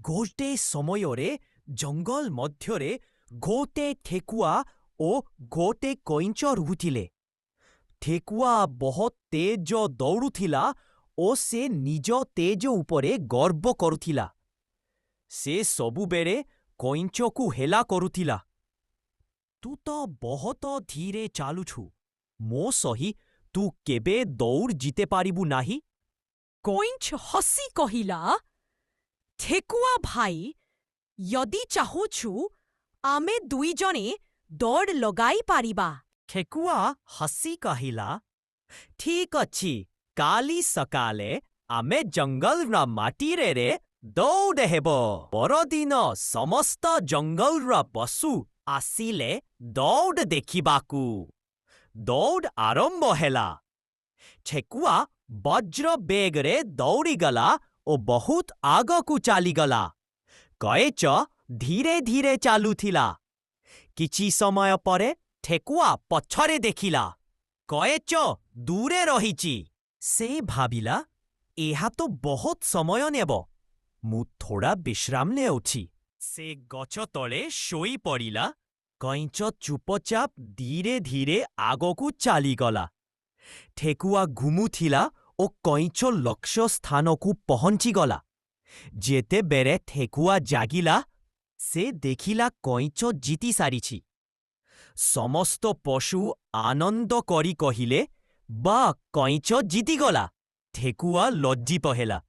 गोटे समयरे जंगल मध्यरे गोटे ठेकुआ ओ गोटे कइंच रुहुथिले। ठेकुआ बहुत तेज दौड़ुथिला ओ से निज तेज उपरे गर्व करुथिला। से सबुबेले कइंचकु हेला करुथिला। तू तो बहुत धीरे चालुछु, मो सही तू केबे दौड़ जीते पारिबु नाही। कइंच हसी कहिला, ठेकुआ भाई, यदि चाहुछु आमे दुई जने दौड़ लगाई पारिबा। ठेकुआ हसी कहिला, ठीक अछि, काली सकाले आमे जंगलर माटीरे दौड़ हेबो। परदिन समस्त जंगलर पशु आसिले दौड़ देखिबाकू। दौड़ आरंभ हेला। ठेकुआ वज्र बेगरे दौड़ीगला ओ बहुत आगकू चालीगला। कइंच धीरे धीरे चालुथिला। किछि समय परे ठेकुआ पछरे देखिला। कइंच दूरे रहिछि। से भाबिला, एहा तो बहुत समय नेबो, मु थोड़ा विश्राम नेउछि। से गछ तले शोई पड़िला। कइंच चुपचाप धीरे धीरे आगकू चालीगला। ठेकुआ घुमुथिला ओ कइंच लक्ष्य स्थानकू पहुंचीगला। जेते बेरे ठेकुआ जागिला, से देखिला कइंच जीति सारिछि। समस्त पशु आनंद करी कहिले, बा कइंच जीतिगला। ठेकुआ लज्जित हेला।